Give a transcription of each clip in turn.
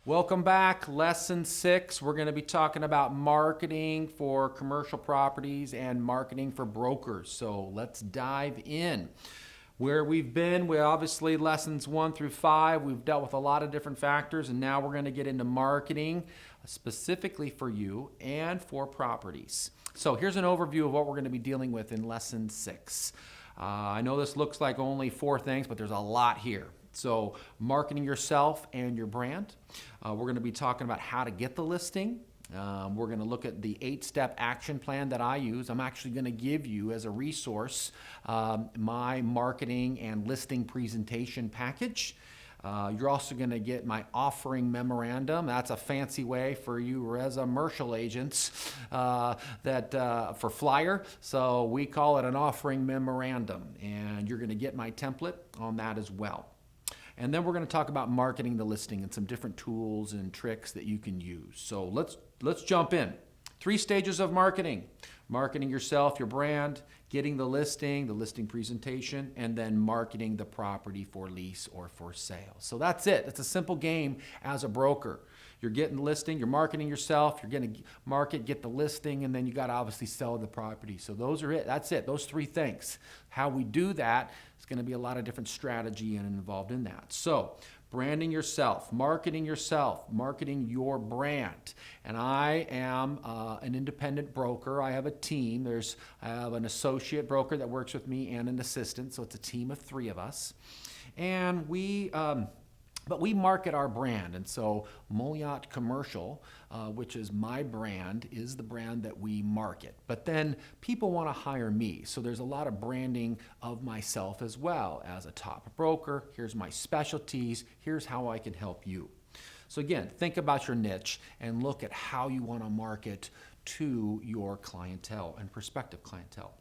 Welcome back. Lesson 6. We're going to be talking about marketing for commercial properties and marketing for brokers. So let's dive in. Where we've been, we obviously lessons 1 through 5, we've dealt with a lot of different factors, and now we're going to get into marketing specifically for you and for properties. So here's an overview of what we're going to be dealing with in lesson 6. I know this looks like only 4 things, but there's a lot here. So marketing yourself and your brand. We're going to be talking about how to get the listing. We're going to look at the 8-step action plan that I use. I'm actually going to give you as a resource my marketing and listing presentation package. You're also going to get my offering memorandum. That's a fancy way for you commercial agents for flyer. So we call it an offering memorandum, and you're going to get my template on that as well. And then we're going to talk about marketing the listing and some different tools and tricks that you can use. So let's jump in. 3 stages of marketing. Marketing yourself, your brand, getting the listing presentation, and then marketing the property for lease or for sale. So that's it. It's a simple game as a broker. You're getting the listing, you're marketing yourself, you're going to market, get the listing, and then you got to obviously sell the property. So those are it. That's it. Those 3 things. How we do that is going to be a lot of different strategy and involved in that. So branding yourself, marketing your brand. And I am an independent broker. I have a team. I have an associate broker that works with me and an assistant. So it's a team of 3 of us. And but we market our brand. And so Moliat Commercial, which is my brand, is the brand that we market. But then people want to hire me. So there's a lot of branding of myself as well as a top broker. Here's my specialties. Here's how I can help you. So again, think about your niche and look at how you want to market to your clientele and prospective clientele.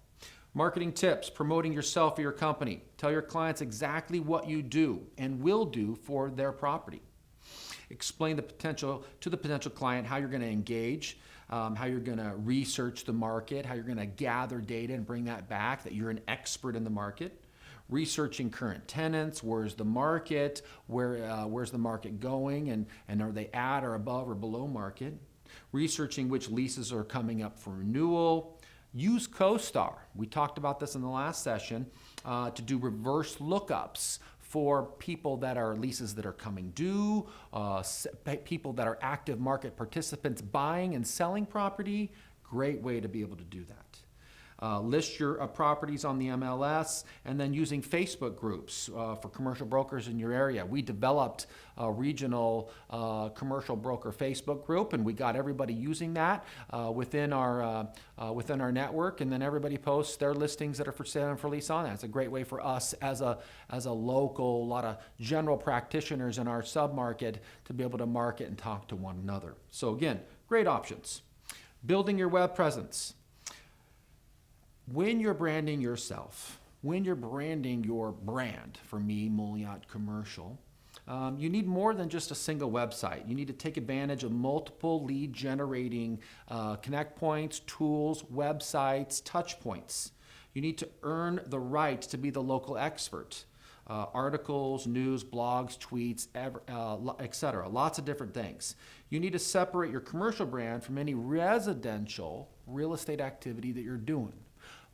Marketing tips, promoting yourself or your company. Tell your clients exactly what you do and will do for their property. Explain to the potential client how you're going to engage, how you're going to research the market, how you're going to gather data and bring that back, that you're an expert in the market. Researching current tenants, where's the market, where's the market going, and are they at or above or below market. Researching which leases are coming up for renewal. Use CoStar. We talked about this in the last session to do reverse lookups for people that are leases that are coming due, people that are active market participants buying and selling property. Great way to be able to do that. List your properties on the MLS, and then using Facebook groups for commercial brokers in your area. We developed a regional commercial broker Facebook group, and we got everybody using that within our network, and then everybody posts their listings that are for sale and for lease on that. It's a great way for us as a local, a lot of general practitioners in our submarket to be able to market and talk to one another. So again, great options. Building your web presence. When you're branding yourself, when you're branding your brand, for me, Moliat Commercial, you need more than just a single website. You need to take advantage of multiple lead generating connect points, tools, websites, touch points. You need to earn the right to be the local expert. Articles, news, blogs, tweets, etc. Lots of different things. You need to separate your commercial brand from any residential real estate activity that you're doing.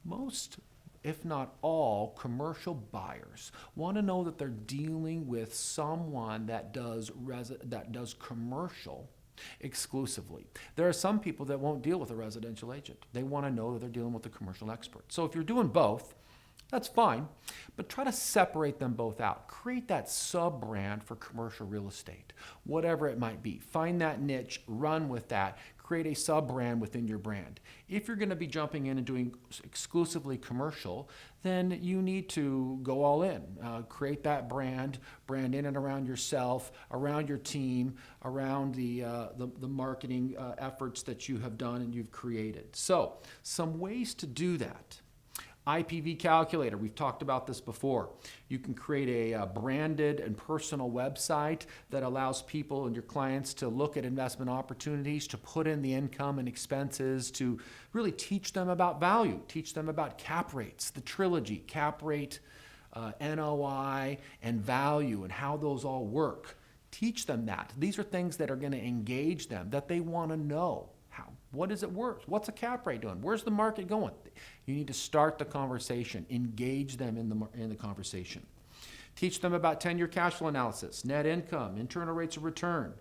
Most, if not all, commercial buyers want to know that they're dealing with someone that does commercial exclusively. There are some people that won't deal with a residential agent. They want to know that they're dealing with a commercial expert. So if you're doing both, that's fine, but try to separate them both out. Create that sub-brand for commercial real estate, whatever it might be. Find that niche, run with that, create a sub-brand within your brand. If you're going to be jumping in and doing exclusively commercial, then you need to go all in. Create that brand in and around yourself, around your team, around the marketing efforts that you have done and you've created. So, some ways to do that. IPV calculator, we've talked about this before. You can create a branded and personal website that allows people and your clients to look at investment opportunities, to put in the income and expenses, to really teach them about value, teach them about cap rates, the trilogy, cap rate, NOI, and value, and how those all work. Teach them that. These are things that are going to engage them, that they want to know. What is it worth? What's a cap rate doing? Where's the market going? You need to start the conversation. Engage them in the conversation. Teach them about 10-year cash flow analysis, net income, internal rates of return.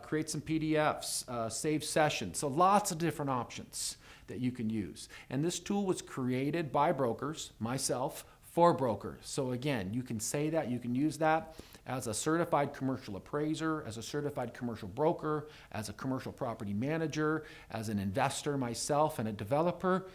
Create some PDFs, save sessions. So lots of different options that you can use. And this tool was created by brokers, myself, for brokers. So again, you can say that, you can use that as a certified commercial appraiser, as a certified commercial broker, as a commercial property manager, as an investor myself and a developer.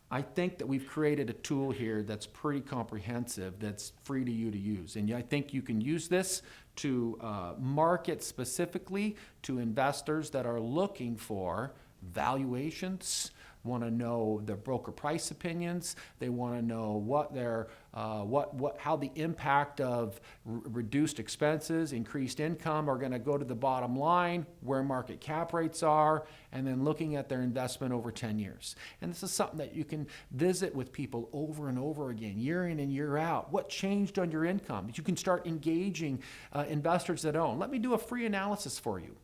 I think that we've created a tool here that's pretty comprehensive, that's free to you to use. And I think you can use this to market specifically to investors that are looking for valuations, want to know their broker price opinions. They want to know what their how the impact of reduced expenses, increased income are going to go to the bottom line, where market cap rates are, and then looking at their investment over 10 years. And this is something that you can visit with people over and over again, year in and year out. What changed on your income? You can start engaging investors that own. Let me do a free analysis for you.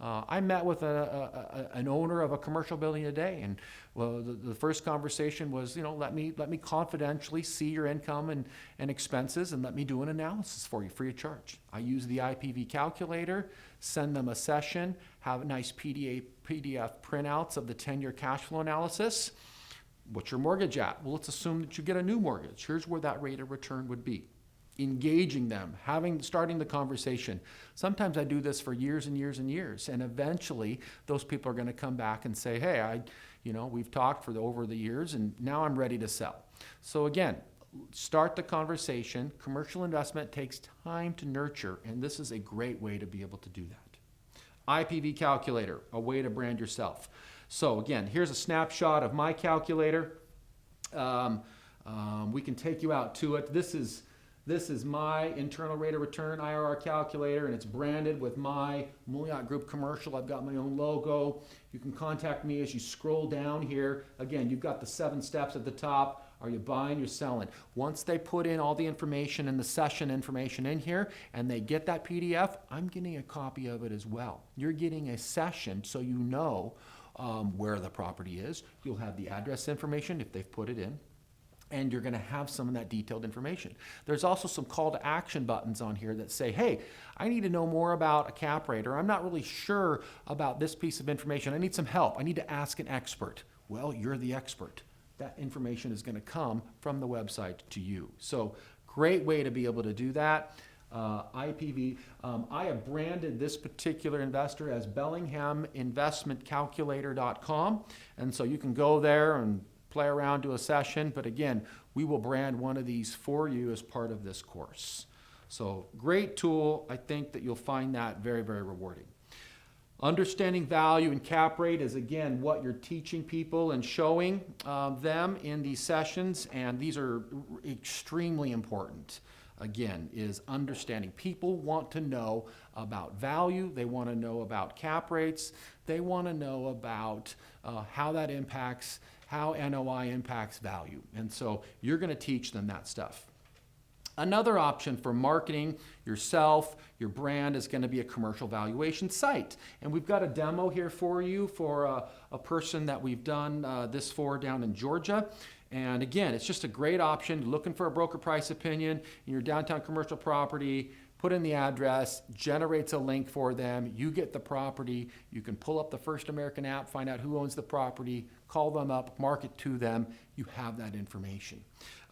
I met with an owner of a commercial building today, and well, the first conversation was, let me confidentially see your income and expenses, and let me do an analysis for you free of charge. I use the IPV calculator, send them a session, have nice PDF printouts of the 10-year cash flow analysis. What's your mortgage at? Well, let's assume that you get a new mortgage. Here's where that rate of return would be. Engaging them, starting the conversation. Sometimes I do this for years and years and years, and eventually those people are going to come back and say, hey, we've talked over the years, and now I'm ready to sell. So again, start the conversation. Commercial investment takes time to nurture, and this is a great way to be able to do that. IPV calculator, a way to brand yourself. So again, here's a snapshot of my calculator. We can take you out to it. This is my internal rate of return IRR calculator, and it's branded with my Mouliot Group commercial. I've got my own logo. You can contact me as you scroll down here. Again, you've got the 7 steps at the top. Are you buying, you're selling? Once they put in all the information and the session information in here and they get that PDF, I'm getting a copy of it as well. You're getting a session so you know where the property is. You'll have the address information if they've put it in, and you're going to have some of that detailed information. There's also some call to action buttons on here that say, hey, I need to know more about a cap rate, or I'm not really sure about this piece of information. I need some help. I need to ask an expert. Well, you're the expert. That information is going to come from the website to you. So great way to be able to do that. IPV. I have branded this particular investor as BellinghamInvestmentCalculator.com. And so you can go there and play around, do a session, but again, we will brand one of these for you as part of this course. So great tool. I think that you'll find that very, very rewarding. Understanding value and cap rate is, again, what you're teaching people and showing them in these sessions, and these are extremely important. Again, is understanding. People want to know about value. They want to know about cap rates. They want to know about how that impacts, how NOI impacts value. And so you're going to teach them that stuff. Another option for marketing yourself, your brand, is going to be a commercial valuation site. And we've got a demo here for you for a person that we've done this for down in Georgia. And again, it's just a great option. Looking for a broker price opinion in your downtown commercial property, put in the address, generates a link for them. You get the property. You can pull up the First American app, find out who owns the property, call them up, market to them. You have that information.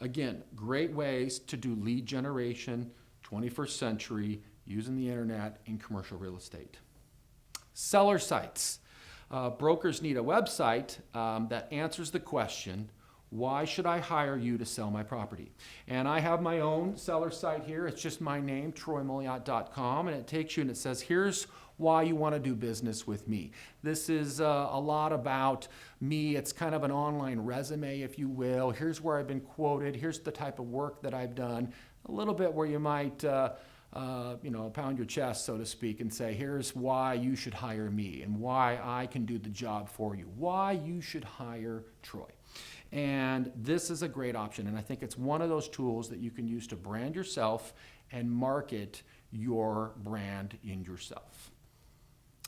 Again, great ways to do lead generation, 21st century, using the internet in commercial real estate. Seller sites. Brokers need a website that answers the question, why should I hire you to sell my property? And I have my own seller site here. It's just my name, troymouliot.com, and it takes you and it says, here's why you want to do business with me. This is a lot about me. It's kind of an online resume, if you will. Here's where I've been quoted. Here's the type of work that I've done. A little bit where you might pound your chest, so to speak, and say, here's why you should hire me and why I can do the job for you, why you should hire Troy. And this is a great option. And I think it's one of those tools that you can use to brand yourself and market your brand in yourself.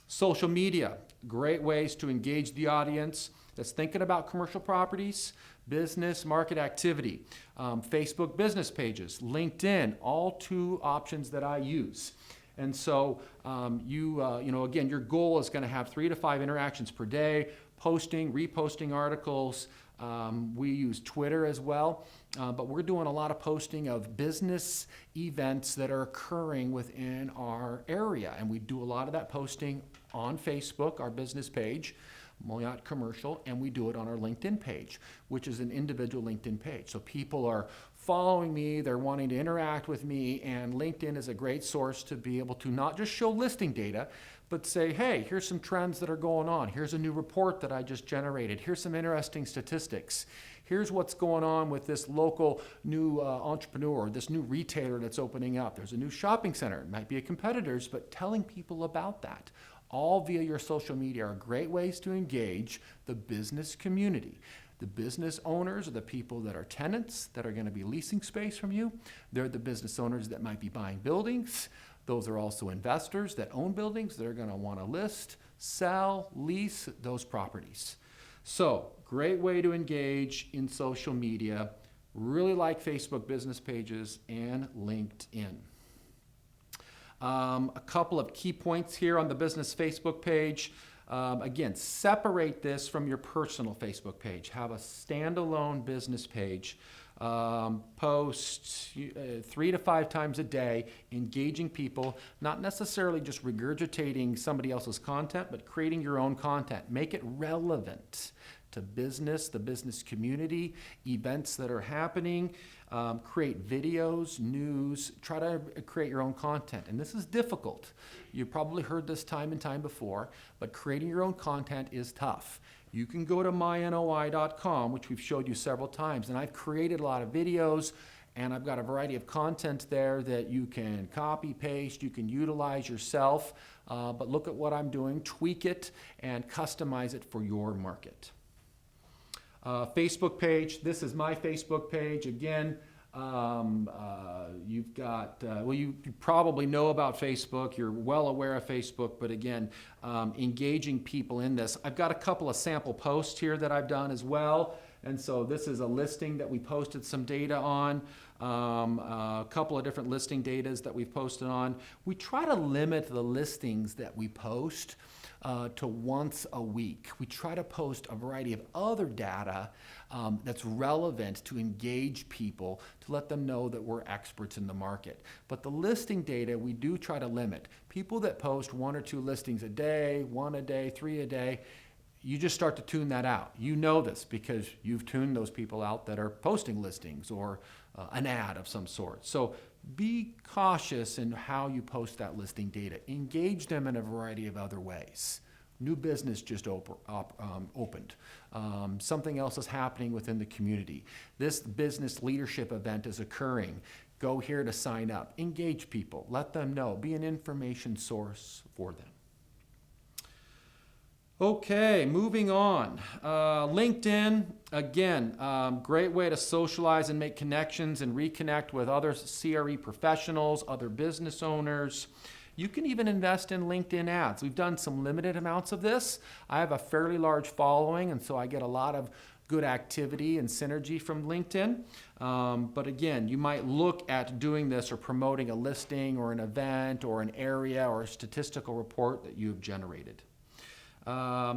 Social media, great ways to engage the audience that's thinking about commercial properties, business, market activity. Facebook business pages, LinkedIn, all two options that I use. And so again, your goal is going to have 3 to 5 interactions per day, posting, reposting articles. We use Twitter as well, but we're doing a lot of posting of business events that are occurring within our area. And we do a lot of that posting on Facebook, our business page, Moyot Commercial, and we do it on our LinkedIn page, which is an individual LinkedIn page. So people are following me, they're wanting to interact with me, and LinkedIn is a great source to be able to not just show listing data, but say, hey, here's some trends that are going on. Here's a new report that I just generated. Here's some interesting statistics. Here's what's going on with this local new entrepreneur, this new retailer that's opening up. There's a new shopping center. It might be a competitor's, but telling people about that, all via your social media, are great ways to engage the business community. The business owners are the people that are tenants that are going to be leasing space from you. They're the business owners that might be buying buildings. Those are also investors that own buildings. They're going to want to list, sell, lease those properties. So, great way to engage in social media. Really like Facebook business pages and LinkedIn. A couple of key points here on the business Facebook page. Again, separate this from your personal Facebook page. Have a standalone business page. Post 3 to 5 times a day, engaging people, not necessarily just regurgitating somebody else's content, but creating your own content. Make it relevant to business, the business community, events that are happening. Create videos, news, try to create your own content. And this is difficult. You've probably heard this time and time before, but creating your own content is tough. You can go to mynoi.com, which we've showed you several times, and I've created a lot of videos, and I've got a variety of content there that you can copy, paste, you can utilize yourself, but look at what I'm doing, tweak it, and customize it for your market. Facebook page, this is my Facebook page. Again, you've got, you probably know about Facebook, you're well aware of Facebook, but again, engaging people in this. I've got a couple of sample posts here that I've done as well, and so this is a listing that we posted some data on, a couple of different listing datas that we've posted on. We try to limit the listings that we post to once a week. We try to post a variety of other data that's relevant to engage people, to let them know that we're experts in the market. But the listing data, we do try to limit. People that post 1 or 2 listings a day, 1 a day, 3 a day, you just start to tune that out. You know this because you've tuned those people out that are posting listings or an ad of some sort. So be cautious in how you post that listing data. Engage them in a variety of other ways. New business just opened. Something else is happening within the community. This business leadership event is occurring. Go here to sign up. Engage people. Let them know. Be an information source for them. Okay, moving on. LinkedIn, again, great way to socialize and make connections and reconnect with other CRE professionals, other business owners. You can even invest in LinkedIn ads. We've done some limited amounts of this. I have a fairly large following, and so I get a lot of good activity and synergy from LinkedIn. But again, you might look at doing this or promoting a listing or an event or an area or a statistical report that you've generated.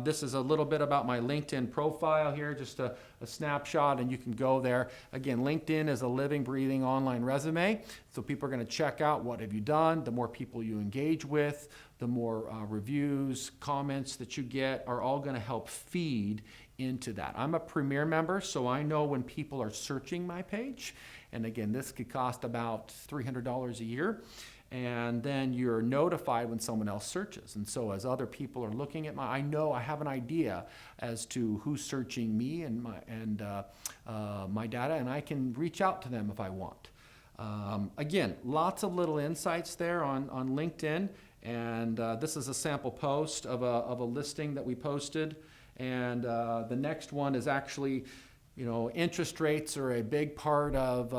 This is a little bit about my LinkedIn profile here, just a snapshot, and you can go there. Again, LinkedIn is a living, breathing online resume, so people are going to check out what have you done. The more people you engage with, the more reviews, comments that you get are all going to help feed into that. I'm a Premier member, so I know when people are searching my page, and again, this could cost about $300 a year. And then you're notified when someone else searches. And so as other people are looking at I have an idea as to who's searching me and my data, and I can reach out to them if I want. Again, lots of little insights there on LinkedIn. And this is a sample post of a listing that we posted. And the next one is actually Interest rates are a big part of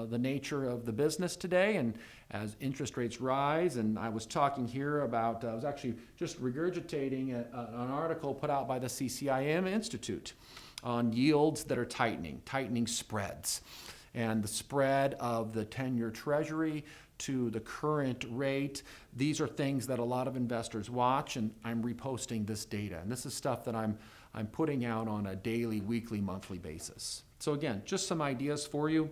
the nature of the business today, and as interest rates rise, and I was talking here about, I was actually just regurgitating an article put out by the CCIM Institute on yields that are tightening spreads. And the spread of the 10-year Treasury to the current rate, these are things that a lot of investors watch, and I'm reposting this data. And this is stuff that I'm putting out on a daily, weekly, monthly basis. So again, just some ideas for you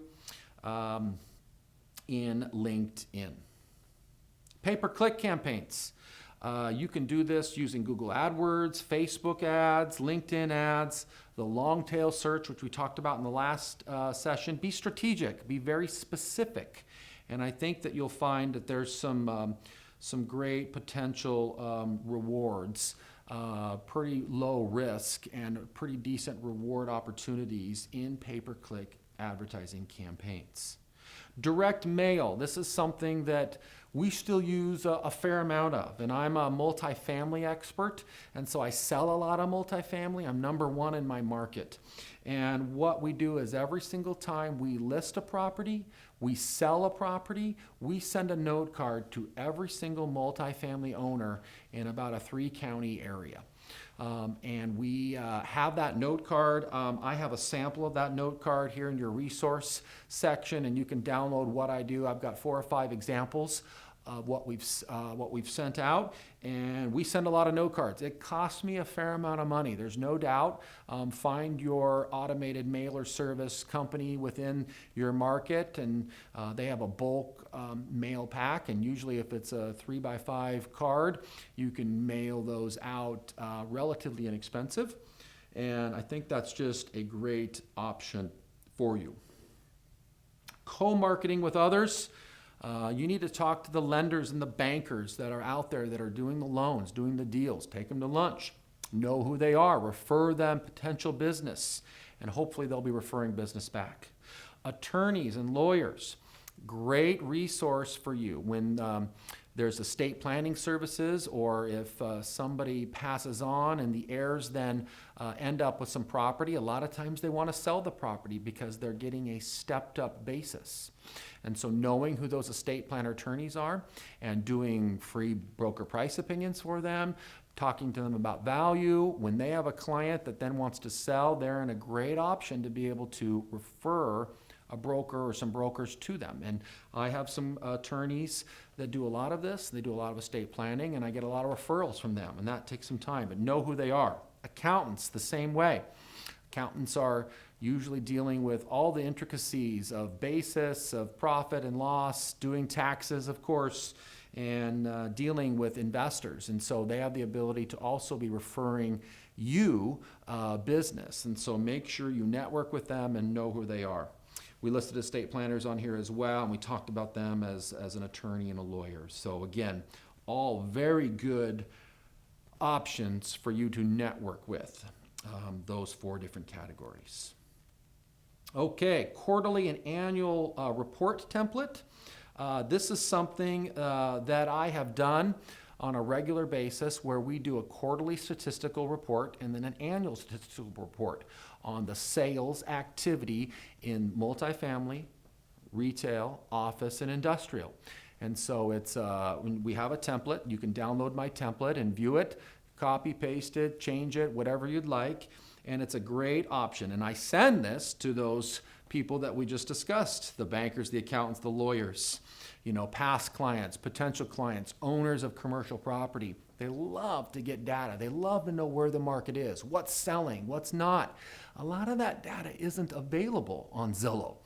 in LinkedIn. Pay-per-click campaigns. You can do this using Google AdWords, Facebook ads, LinkedIn ads, the long tail search, which we talked about in the last session. Be strategic, be very specific. And I think that you'll find that there's some great potential rewards, pretty low risk and pretty decent reward opportunities in pay-per-click advertising campaigns. Direct mail, this is something that we still use a fair amount of, and I'm a multifamily expert, and so I sell a lot of multifamily. I'm number one in my market. And what we do is every single time we list a property, we sell a property, we send a note card to every single multifamily owner in about a 3-county area. And we have that note card. I have a sample of that note card here in your resource section, and you can download what I do. I've got 4 or 5 examples of what we've sent out, and we send a lot of note cards. It costs me a fair amount of money, there's no doubt. Find your automated mailer service company within your market, and they have a bulk mail pack, and usually if it's a 3x5 card, you can mail those out relatively inexpensive, and I think that's just a great option for you. Co-marketing with others. You need to talk to the lenders and the bankers that are out there that are doing the loans, doing the deals. Take them to lunch. Know who they are. Refer them potential business, and hopefully they'll be referring business back. Attorneys and lawyers, great resource for you when there's estate planning services, or if somebody passes on and the heirs then end up with some property. A lot of times they want to sell the property because they're getting a stepped up basis. And so knowing who those estate planner attorneys are and doing free broker price opinions for them, talking to them about value. When they have a client that then wants to sell, they're in a great option to be able to refer a broker or some brokers to them. And I have some attorneys that do a lot of this. They do a lot of estate planning, and I get a lot of referrals from them, and that takes some time, but know who they are. Accountants, the same way. Accountants are usually dealing with all the intricacies of basis, of profit and loss, doing taxes, of course, and dealing with investors. And so they have the ability to also be referring you business. And so make sure you network with them and know who they are. We listed estate planners on here as well, and we talked about them as an attorney and a lawyer. So again, all very good options for you to network with, those 4 different categories. Okay, quarterly and annual report template. This is something that I have done on a regular basis, where we do a quarterly statistical report and then an annual statistical report on the sales activity in multifamily, retail, office, and industrial. And so it's we have a template. You can download my template and view it, copy, paste it, change it, whatever you'd like. And it's a great option. And I send this to those people that we just discussed, the bankers, the accountants, the lawyers, past clients, potential clients, owners of commercial property. They love to get data. They love to know where the market is, what's selling, what's not. A lot of that data isn't available on Zillow,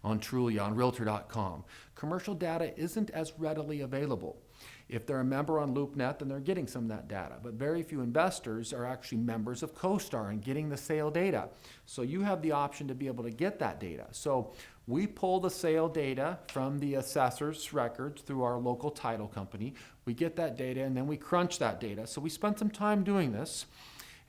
on Trulia, on Realtor.com. Commercial data isn't as readily available. If they're a member on LoopNet, then they're getting some of that data. But very few investors are actually members of CoStar and getting the sale data. So you have the option to be able to get that data. So we pull the sale data from the assessor's records through our local title company. We get that data, and then we crunch that data. So we spent some time doing this,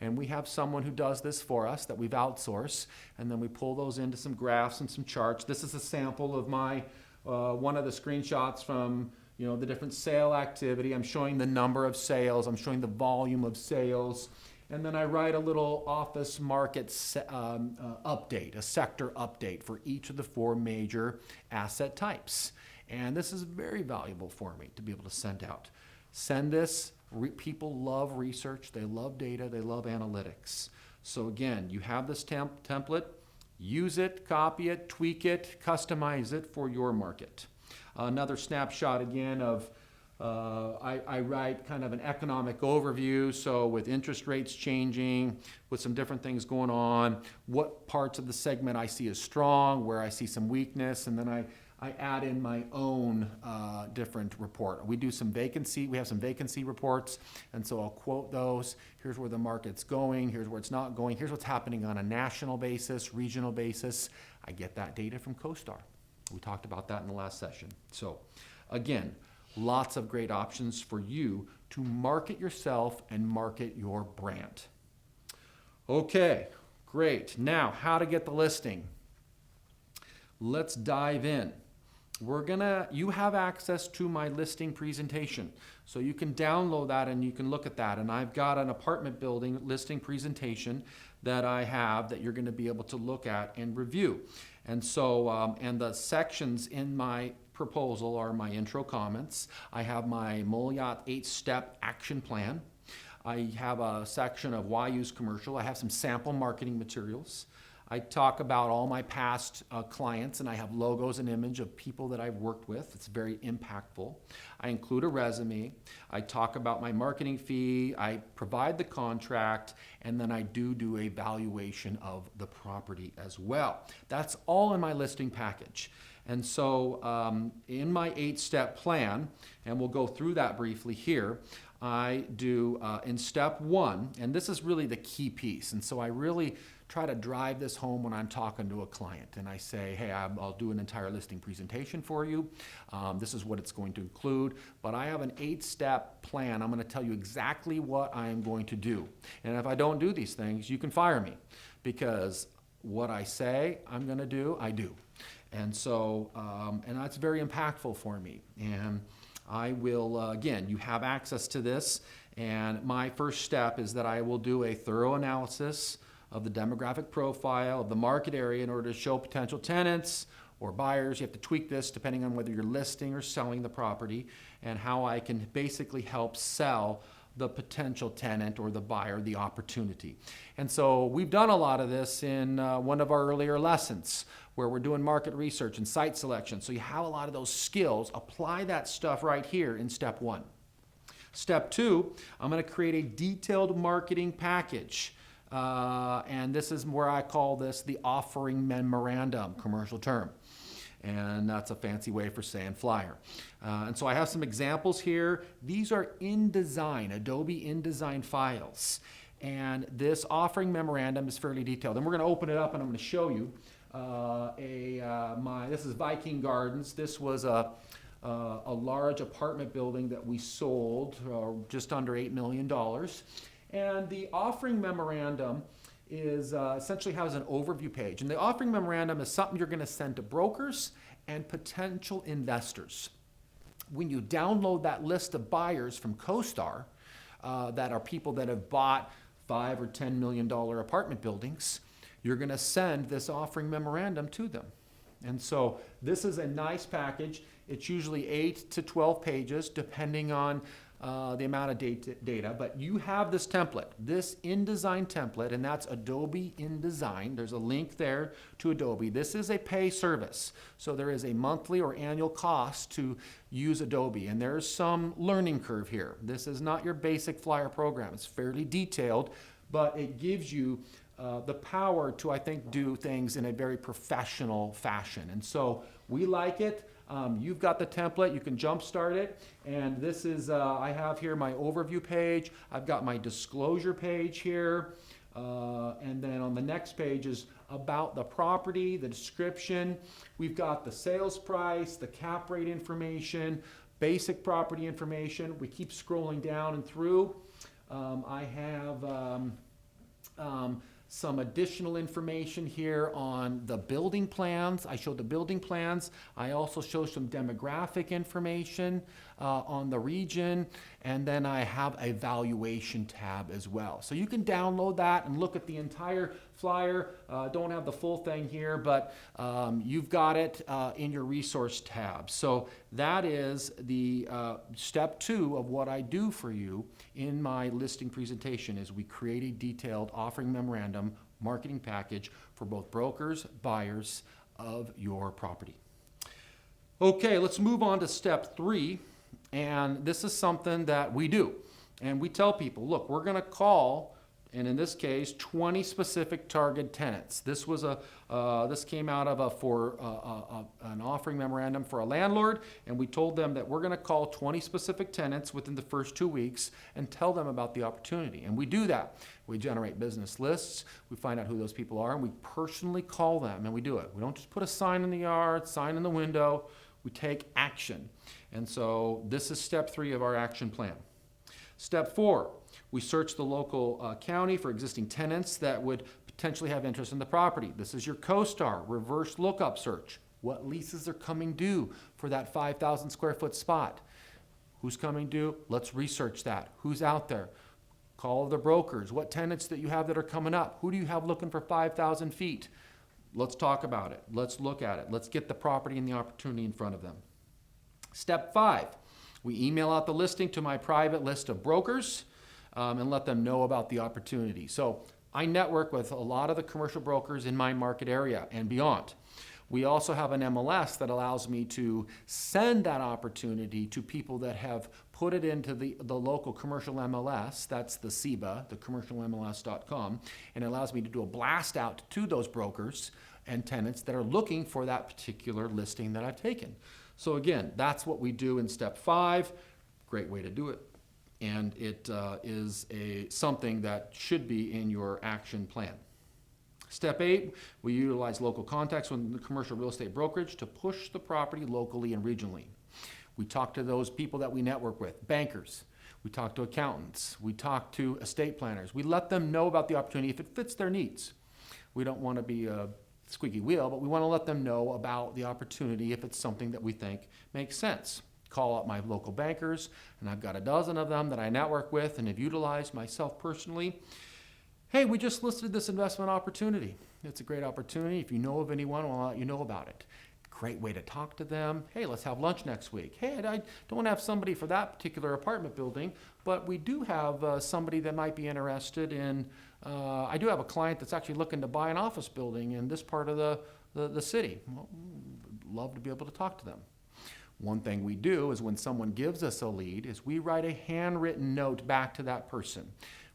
and we have someone who does this for us that we've outsourced, and then we pull those into some graphs and some charts. This is a sample of my one of the screenshots from the different sale activity. I'm showing the number of sales. I'm showing the volume of sales. and then I write a little office market update, a sector update for each of the 4 major asset types. And this is very valuable for me to be able to send out. Send this. People love research. They love data. They love analytics. So again, you have this template. Use it, copy it, tweak it, customize it for your market. Another snapshot again of I write kind of an economic overview, so with interest rates changing, with some different things going on, what parts of the segment I see as strong, where I see some weakness, and then I add in my own different report. We have some vacancy reports, and so I'll quote those. Here's where the market's going, here's where it's not going, here's what's happening on a national basis, regional basis. I get that data from CoStar. We talked about that in the last session. So again, lots of great options for you to market yourself and market your brand. Okay, great. Now, how to get the listing. Let's dive in. You have access to my listing presentation. So you can download that and you can look at that. And I've got an apartment building listing presentation that I have that you're going to be able to look at and review. And so, and the sections in my proposal are my intro comments. I have my Moliat 8-step action plan. I have a section of why use commercial. I have some sample marketing materials. I talk about all my past clients, and I have logos and image of people that I've worked with. It's very impactful. I include a resume. I talk about my marketing fee. I provide the contract, and then I do a valuation of the property as well. That's all in my listing package. And so in my 8-step plan, and we'll go through that briefly here, I do in step 1, and this is really the key piece. And so I really try to drive this home when I'm talking to a client. And I say, hey, I'll do an entire listing presentation for you. This is what it's going to include. But I have an 8-step plan. I'm going to tell you exactly what I'm going to do. And if I don't do these things, you can fire me. Because what I say I'm going to do, I do. And so, and that's very impactful for me. And I will, again, you have access to this. And my first step is that I will do a thorough analysis of the demographic profile of the market area in order to show potential tenants or buyers. You have to tweak this depending on whether you're listing or selling the property, and how I can basically help sell the potential tenant or the buyer the opportunity. And so we've done a lot of this in one of our earlier lessons where we're doing market research and site selection. So you have a lot of those skills. Apply that stuff right here in step 1. Step 2, I'm going to create a detailed marketing package. And this is where I call this the offering memorandum, commercial term. And that's a fancy way for saying flyer. And so I have some examples here. These are InDesign, Adobe InDesign files. And this offering memorandum is fairly detailed. And we're going to open it up and I'm going to show you this is Viking Gardens. This was a large apartment building that we sold just under $8 million. And the offering memorandum is essentially has an overview page. And the offering memorandum is something you're going to send to brokers and potential investors. When you download that list of buyers from CoStar, that are people that have bought $5 or $10 million apartment buildings, you're going to send this offering memorandum to them. And so this is a nice package. It's usually 8 to 12 pages, depending on the amount of data, but you have this template, this InDesign template, and that's Adobe InDesign. There's a link there to Adobe. This is a pay service, so there is a monthly or annual cost to use Adobe, and there's some learning curve here. This is not your basic flyer program. It's fairly detailed, but it gives you the power to, I think, do things in a very professional fashion, and so we like it. You've got the template, you can jumpstart it, and this is, I have here my overview page, I've got my disclosure page here, and then on the next page is about the property, the description, we've got the sales price, the cap rate information, basic property information. We keep scrolling down and through. I have some additional information here on the building plans. I showed the building plans. I also show some demographic information on the region, and then I have a valuation tab as well. So you can download that and look at the entire flyer. Don't have the full thing here, but you've got it in your resource tab. So that is the step 2 of what I do for you in my listing presentation is we create a detailed offering memorandum marketing package for both brokers, buyers of your property. Okay, let's move on to step 3. And this is something that we do. And we tell people, look, we're going to call, and in this case, 20 specific target tenants. This was this came out of an offering memorandum for a landlord, and we told them that we're going to call 20 specific tenants within the first 2 weeks and tell them about the opportunity. And we do that. We generate business lists, we find out who those people are, and we personally call them, and we do it. We don't just put a sign in the yard, sign in the window. We take action. And so this is step 3 of our action plan. Step 4, we search the local county for existing tenants that would potentially have interest in the property. This is your CoStar reverse lookup search. What leases are coming due for that 5,000 square foot spot? Who's coming due? Let's research that. Who's out there? Call the brokers. What tenants that you have that are coming up? Who do you have looking for 5,000 feet? Let's talk about it. Let's look at it. Let's get the property and the opportunity in front of them. Step 5, we email out the listing to my private list of brokers and let them know about the opportunity. So I network with a lot of the commercial brokers in my market area and beyond. We also have an MLS that allows me to send that opportunity to people that have put it into the local commercial MLS. That's the CEBA, the commercialmls.com, and it allows me to do a blast out to those brokers and tenants that are looking for that particular listing that I've taken. So again, that's what we do in step 5. Great way to do it. And it is something that should be in your action plan. Step 8, we utilize local contacts with the commercial real estate brokerage to push the property locally and regionally. We talk to those people that we network with, bankers. We talk to accountants. We talk to estate planners. We let them know about the opportunity if it fits their needs. We don't want to be a squeaky wheel, but we want to let them know about the opportunity if it's something that we think makes sense. Call up my local bankers, and I've got a dozen of them that I network with and have utilized myself personally. Hey, we just listed this investment opportunity. It's a great opportunity. If you know of anyone, I'll let you know about it. Great way to talk to them. Hey, let's have lunch next week. Hey, I don't have somebody for that particular apartment building, but we do have somebody that might be interested in, I do have a client that's actually looking to buy an office building in this part of the city. Well, love to be able to talk to them. One thing we do is when someone gives us a lead is we write a handwritten note back to that person.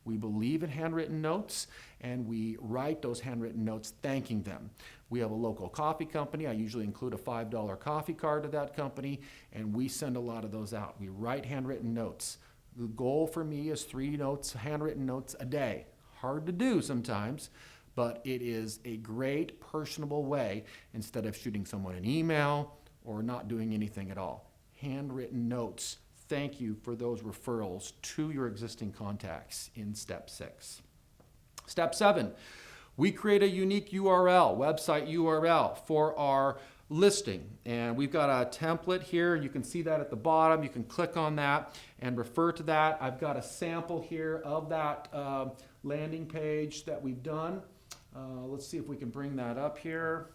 We believe in handwritten notes, and we write those handwritten notes thanking them. We have a local coffee company. I usually include a $5 coffee card to that company, and we send a lot of those out. We write handwritten notes. The goal for me is 3 notes, handwritten notes a day. Hard to do sometimes, but it is a great personable way instead of shooting someone an email or not doing anything at all. Handwritten notes. Thank you for those referrals to your existing contacts in step 6. Step 7, we create a unique URL, website URL for our listing. And we've got a template here. You can see that at the bottom. You can click on that and refer to that. I've got a sample here of that landing page that we've done. Let's see if we can bring that up here.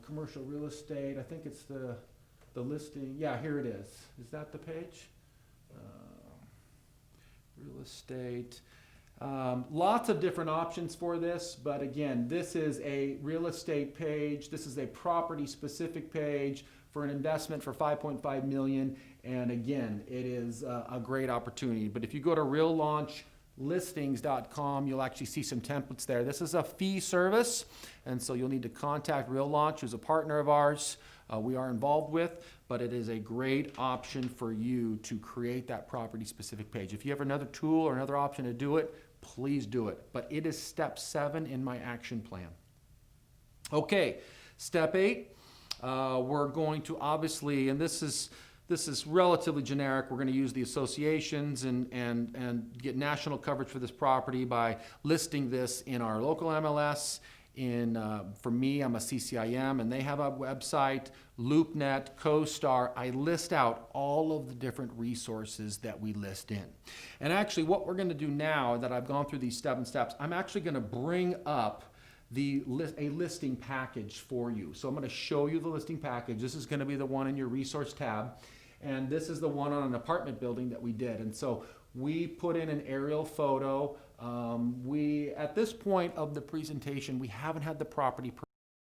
Commercial real estate, I think it's the listing. Yeah, here it is. Is that the page? Real estate. Lots of different options for this, but again, this is a real estate page. This is a property specific page for an investment for $5.5 million. And again, it is a great opportunity. But if you go to reallaunchlistings.com, you'll actually see some templates there. This is a fee service, and so you'll need to contact Real Launch, who's a partner of ours. We are involved with, but it is a great option for you to create that property specific page. If you have another tool or another option to do it, please do it. But it is step 7 in my action plan. Okay, step 8, we're going to obviously, and this is This is relatively generic. We're going to use the associations and get national coverage for this property by listing this in our local MLS. For me, I'm a CCIM, and they have a website, LoopNet, CoStar. I list out all of the different resources that we list in. And actually, what we're going to do now that I've gone through these 7 steps, I'm actually going to bring up a listing package for you. So I'm going to show you the listing package. This is going to be the one in your resource tab, and this is the one on an apartment building that we did. And so we put in an aerial photo. At this point of the presentation, we haven't had the property